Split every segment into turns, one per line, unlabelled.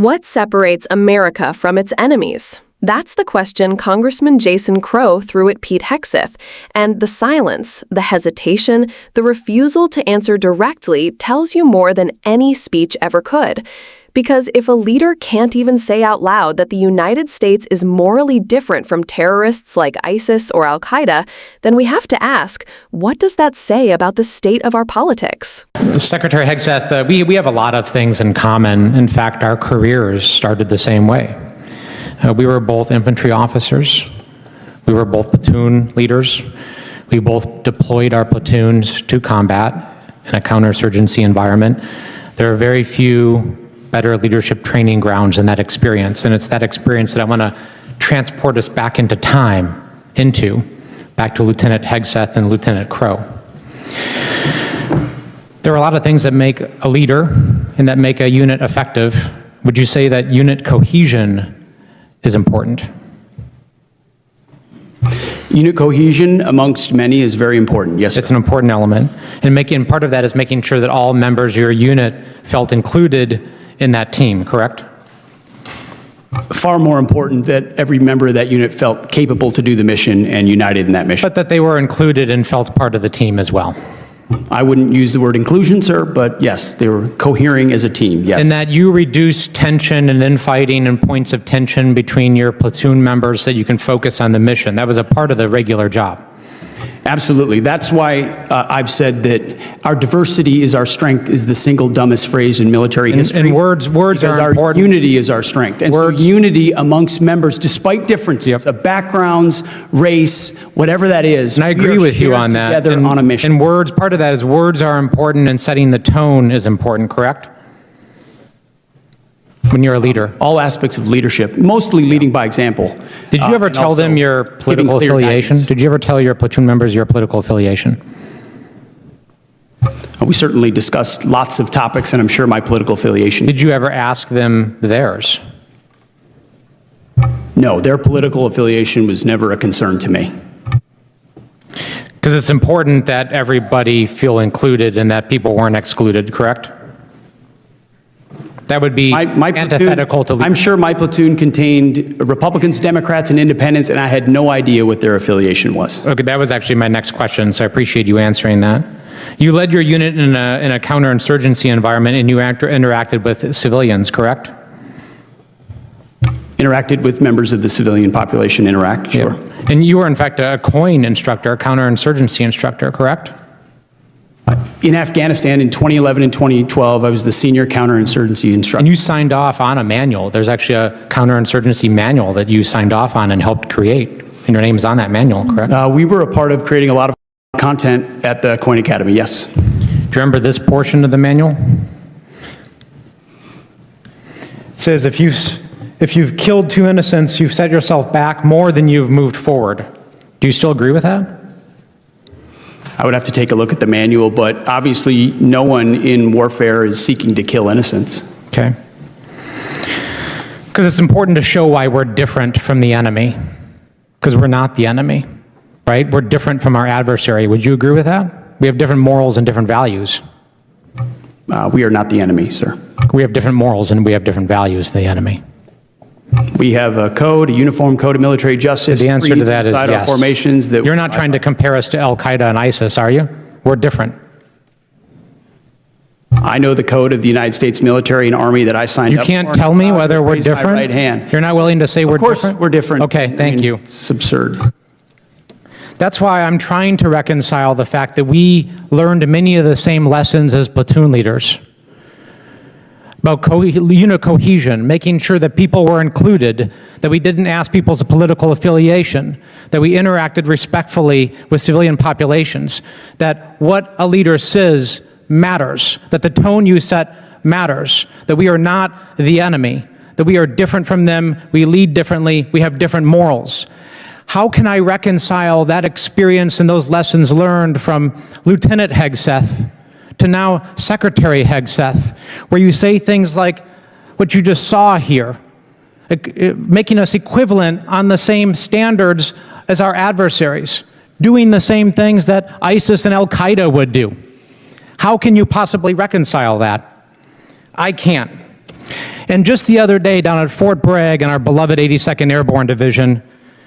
What separates America from its enemies? That's the question Congressman Jason Crow threw at Pete Hegseth, and the silence, the hesitation, the refusal to answer directly tells you more than any speech ever could. Because if a leader can't even say out loud that the United States is morally different from terrorists like ISIS or al-Qaeda, then we have to ask, what does that say about the state of our politics?
Secretary Hegseth, we have a lot of things in common. In fact, our careers started the same way. We were both infantry officers. We were both platoon leaders. We both deployed our platoons to combat in a counterinsurgency environment. There are very few better leadership training grounds in that experience, and it's that experience that I want to transport us back into time, back to Lieutenant Hegseth and Lieutenant Crow. There are a lot of things that make a leader and that make a unit effective. Would you say that unit cohesion is important?
Unit cohesion amongst many is very important, yes, sir.
It's an important element. And part of that is making sure that all members of your unit felt included in that team, correct?
Far more important that every member of that unit felt capable to do the mission and united in that mission.
But that they were included and felt part of the team as well.
I wouldn't use the word inclusion, sir, but yes, they were cohering as a team, yes.
And that you reduce tension and infighting and points of tension between your platoon members so that you can focus on the mission. That was a part of the regular job.
Absolutely. That's why I've said that our diversity is our strength is the single dumbest phrase in military history.
And words are important.
Our unity is our strength. And so unity amongst members, despite differences of backgrounds, race, whatever that is.
And I agree with you on that.
Together on a mission.
And words, part of that is words are important and setting the tone is important, correct? When you're a leader.
All aspects of leadership, mostly leading by example.
Did you ever tell them your political affiliation? Did you ever tell your platoon members your political affiliation?
We certainly discussed lots of topics, and I'm sure my political affiliation.
Did you ever ask them theirs?
No, their political affiliation was never a concern to me.
Because it's important that everybody feel included and that people weren't excluded, correct? That would be antithetical to leadership.
I'm sure my platoon contained Republicans, Democrats, and independents, and I had no idea what their affiliation was.
Okay, that was actually my next question, so I appreciate you answering that. You led your unit in a counterinsurgency environment, and you interacted with civilians, correct?
Interacted with members of the civilian population in Iraq, sure.
Yeah. And you were, in fact, a COIN instructor, a counterinsurgency instructor, correct?
In Afghanistan in 2011 and 2012, I was the senior counterinsurgency instructor.
And you signed off on a manual. There's actually a counterinsurgency manual that you signed off on and helped create. And your name is on that manual, correct?
We were a part of creating a lot of content at the COIN Academy, yes.
Do you remember this portion of the manual? It says, if you've killed two innocents, you've set yourself back more than you've moved forward. Do you still agree with that?
I would have to take a look at the manual, but obviously no one in warfare is seeking to kill innocents.
Okay. Because it's important to show why we're different from the enemy. Because we're not the enemy, right? We're different from our adversary. Would you agree with that? We have different morals and different values.
We are not the enemy, sir.
We have different morals and we have different values than the enemy.
We have a code, a uniform code of military justice.
So the answer to that is yes.
Our formations that
you're not trying to compare us to al-Qaeda and ISIS, are you? We're different.
I know the code of the United States military and army that I signed up for.
You can't tell me whether we're different?
My right hand.
You're not willing to say we're different?
Of course we're different.
Okay, thank you.
It's absurd.
That's why I'm trying to reconcile the fact that we learned many of the same lessons as platoon leaders about unit cohesion, making sure that people were included, that we didn't ask people's political affiliation, that we interacted respectfully with civilian populations, that what a leader says matters, that the tone you set matters, that we are not the enemy, that we are different from them, we lead differently, we have different morals. How can I reconcile that experience and those lessons learned from Lieutenant Hegseth to now Secretary Hegseth, where you say things like what you just saw here, making us equivalent on the same standards as our adversaries, doing the same things that ISIS and al-Qaeda would do? How can you possibly reconcile that? I can't. And just the other day down at Fort Bragg in our beloved 82nd Airborne Division,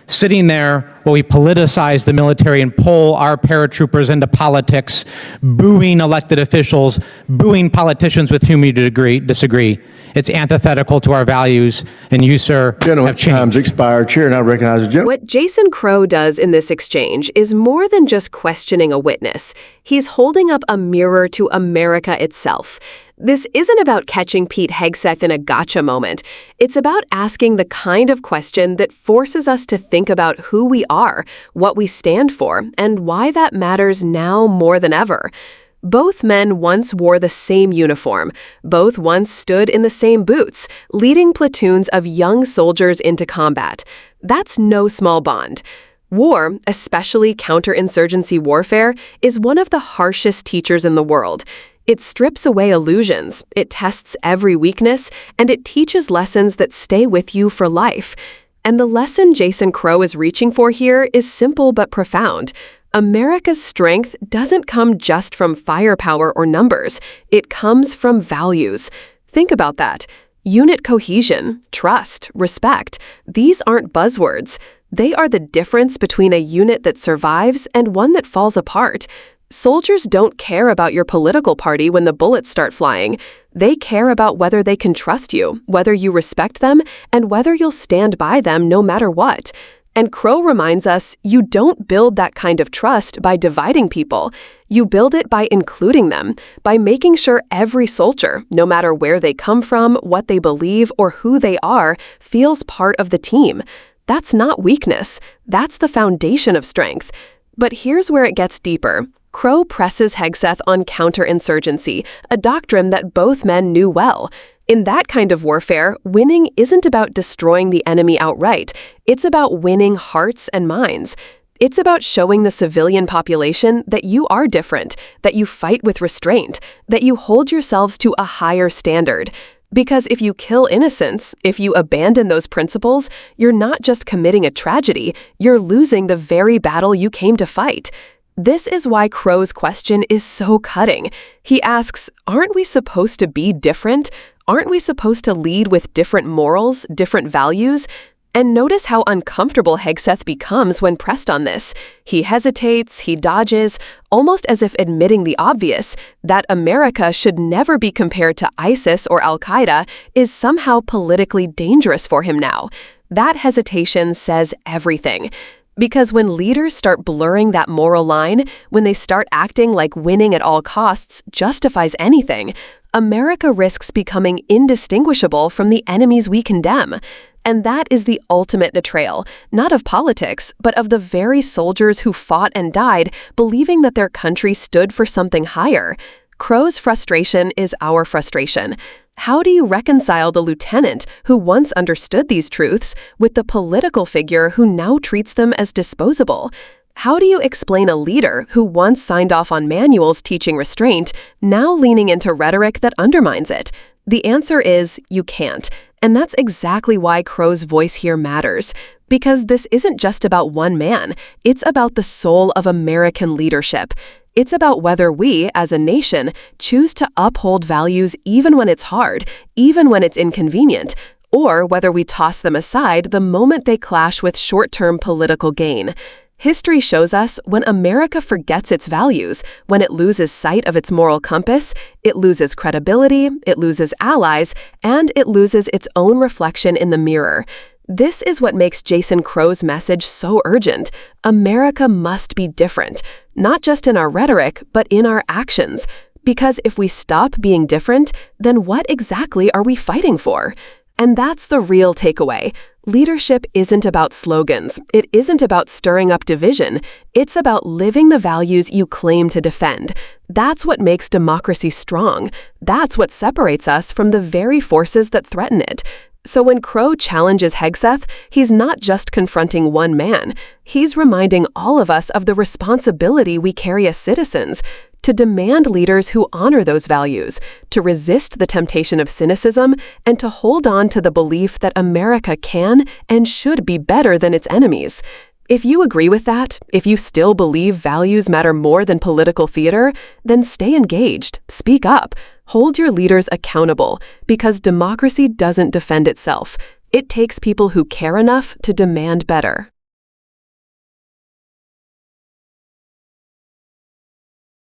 sitting there while we politicize the military and pull our paratroopers into politics, booing elected officials, booing politicians with whom we disagree. It's antithetical to our values, and you, sir,
Gentlemen,
have changed.
time's expired. Chair now recognizes the gentleman.
What Jason Crow does in this exchange is more than just questioning a witness. He's holding up a mirror to America itself. This isn't about catching Pete Hegseth in a gotcha moment. It's about asking the kind of question that forces us to think about who we are, what we stand for, and why that matters now more than ever. Both men once wore the same uniform. Both once stood in the same boots, leading platoons of young soldiers into combat. That's no small bond. War, especially counterinsurgency warfare, is one of the harshest teachers in the world. It strips away illusions, it tests every weakness, and it teaches lessons that stay with you for life. And the lesson Jason Crow is reaching for here is simple but profound. America's strength doesn't come just from firepower or numbers. It comes from values. Think about that. Unit cohesion, trust, respect. These aren't buzzwords. They are the difference between a unit that survives and one that falls apart. Soldiers don't care about your political party when the bullets start flying. They care about whether they can trust you, whether you respect them, and whether you'll stand by them no matter what. And Crow reminds us, you don't build that kind of trust by dividing people. You build it by including them, by making sure every soldier, no matter where they come from, what they believe, or who they are, feels part of the team. That's not weakness. That's the foundation of strength. But here's where it gets deeper. Crow presses Hegseth on counterinsurgency, a doctrine that both men knew well. In that kind of warfare, winning isn't about destroying the enemy outright. It's about winning hearts and minds. It's about showing the civilian population that you are different, that you fight with restraint, that you hold yourselves to a higher standard. Because if you kill innocents, if you abandon those principles, you're not just committing a tragedy, you're losing the very battle you came to fight. This is why Crow's question is so cutting. He asks, aren't we supposed to be different? Aren't we supposed to lead with different morals, different values? And notice how uncomfortable Hegseth becomes when pressed on this. He hesitates, he dodges, almost as if admitting the obvious, that America should never be compared to ISIS or al-Qaeda is somehow politically dangerous for him now. That hesitation says everything. Because when leaders start blurring that moral line, when they start acting like winning at all costs justifies anything, America risks becoming indistinguishable from the enemies we condemn. And that is the ultimate betrayal, not of politics, but of the very soldiers who fought and died, believing that their country stood for something higher. Crow's frustration is our frustration. How do you reconcile the lieutenant who once understood these truths with the political figure who now treats them as disposable? How do you explain a leader who once signed off on manuals teaching restraint, now leaning into rhetoric that undermines it? The answer is you can't. And that's exactly why Crow's voice here matters. Because this isn't just about one man. It's about the soul of American leadership. It's about whether we, as a nation, choose to uphold values even when it's hard, even when it's inconvenient, or whether we toss them aside the moment they clash with short-term political gain. History shows us when America forgets its values, when it loses sight of its moral compass, it loses credibility, it loses allies, and it loses its own reflection in the mirror. This is what makes Jason Crow's message so urgent. America must be different, not just in our rhetoric, but in our actions. Because if we stop being different, then what exactly are we fighting for? And that's the real takeaway. Leadership isn't about slogans. It isn't about stirring up division. It's about living the values you claim to defend. That's what makes democracy strong. That's what separates us from the very forces that threaten it. So when Crow challenges Hegseth, he's not just confronting one man. He's reminding all of us of the responsibility we carry as citizens, to demand leaders who honor those values, to resist the temptation of cynicism, and to hold on to the belief that America can and should be better than its enemies. If you agree with that, if you still believe values matter more than political theater, then stay engaged, speak up, hold your leaders accountable, because democracy doesn't defend itself. It takes people who care enough to demand better.